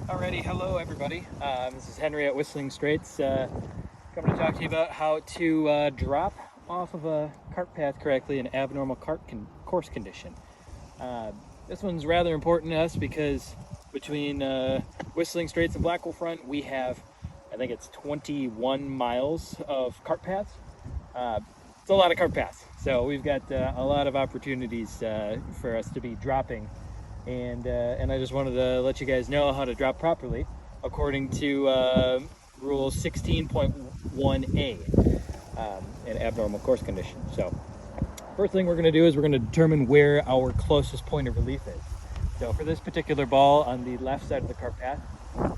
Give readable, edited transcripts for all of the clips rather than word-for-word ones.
Alrighty, hello everybody. This is Henry at Whistling Straits. Coming to talk to you about how to drop off of a cart path correctly in abnormal course condition. This one's rather important to us because between Whistling Straits and Blackwell Front, we have, I think it's 21 miles of cart paths. It's a lot of cart paths, so we've got a lot of opportunities for us to be dropping. And I just wanted to let you guys know how to drop properly according to Rule 16.1a in abnormal course condition. So first thing we're going to do is we're going to determine where our closest point of relief is. So for this particular ball on the left side of the cart path,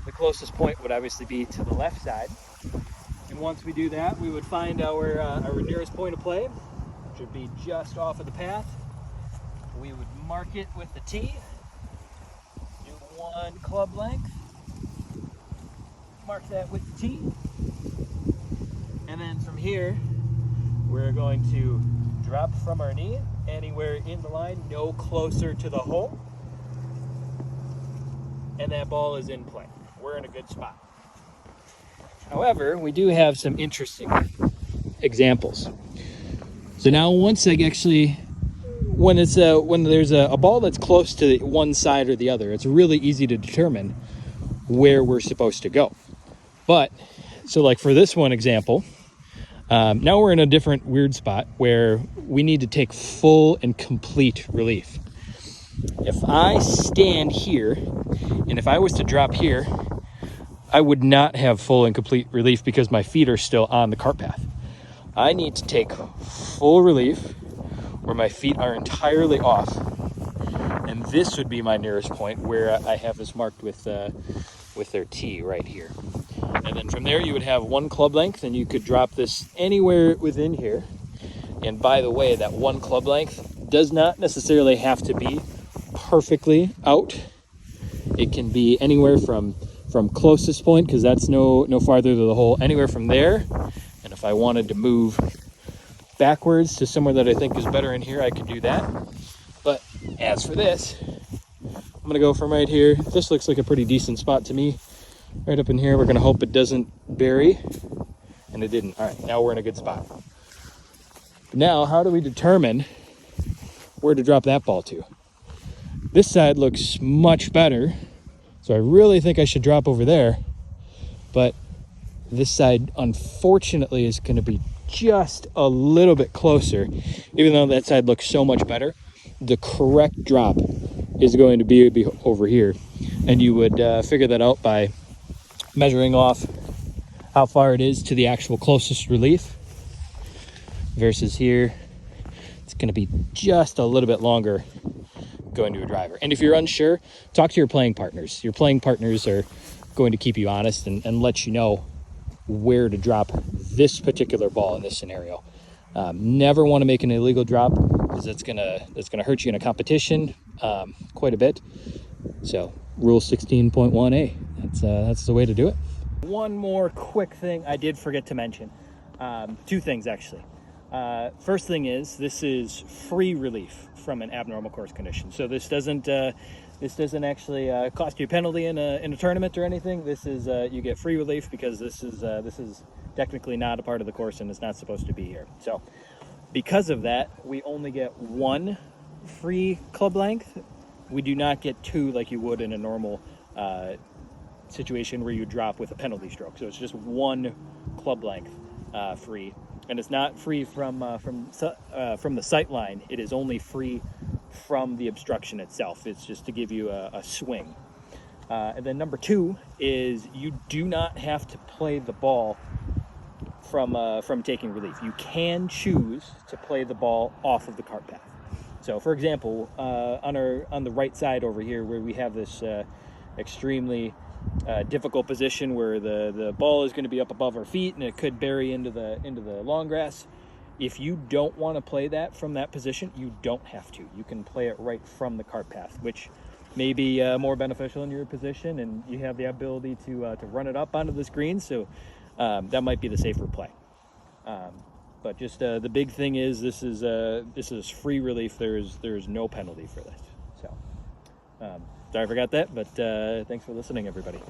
the closest point would obviously be to the left side. And once we do that, we would find our nearest point of play, which would be just off of the path. We would mark it with the tee. One club length, mark that with the tee, and then from here we're going to drop from our knee anywhere in the line, no closer to the hole, and that ball is in play. We're in a good spot. However, we do have some interesting examples. So now once I actually when there's a ball that's close to one side or the other, it's really easy to determine where we're supposed to go. But so like for this one example, now we're in a different weird spot where we need to take full and complete relief. If I stand here and if I was to drop here, I would not have full and complete relief because my feet are still on the cart path. I need to take full relief where my feet are entirely off, and this would be my nearest point where I have this marked with their tee right here. And then from there you would have one club length, and you could drop this anywhere within here. And by the way, that one club length does not necessarily have to be perfectly out. It can be anywhere from closest point, because that's no farther to the hole, anywhere from there. And if I wanted to move backwards to somewhere that I think is better in here, I could do that. But as for this, I'm gonna go from right here. This looks like a pretty decent spot to me. Right up in here, we're gonna hope it doesn't bury, and it didn't. All right, now we're in a good spot. Now, how do we determine where to drop that ball to? This side looks much better, so I really think I should drop over there, but this side, unfortunately, is gonna be just a little bit closer. Even though that side looks so much better, the correct drop is going to be over here. And you would figure that out by measuring off how far it is to the actual closest relief versus here. It's going to be just a little bit longer going to a driver. And if you're unsure, talk to your playing partners. Your playing partners are going to keep you honest and let you know where to drop this particular ball in this scenario. Never want to make an illegal drop, because that's gonna hurt you in a competition quite a bit. So Rule 16.1a, that's the way to do it. One more quick thing I did forget to mention. Two things actually. First thing is, this is free relief from an abnormal course condition. So this doesn't actually cost you a penalty in a tournament or anything. This is you get free relief because this is technically not a part of the course and it's not supposed to be here. So because of that, we only get one free club length. We do not get two like you would in a normal situation where you drop with a penalty stroke. So it's just one club length free, and it's not free from the sight line. It is only free from the obstruction itself. It's just to give you a swing. And then number two is you do not have to play the ball from taking relief. You can choose to play the ball off of the cart path. So for example, on the right side over here where we have this extremely difficult position where the ball is going to be up above our feet and it could bury into the long grass. If you don't want to play that from that position, you don't have to. You can play it right from the cart path, which may be more beneficial in your position, and you have the ability to run it up onto this green. So that might be the safer play. But just the big thing is this is free relief. There is no penalty for this. So Sorry I forgot that, but thanks for listening, everybody.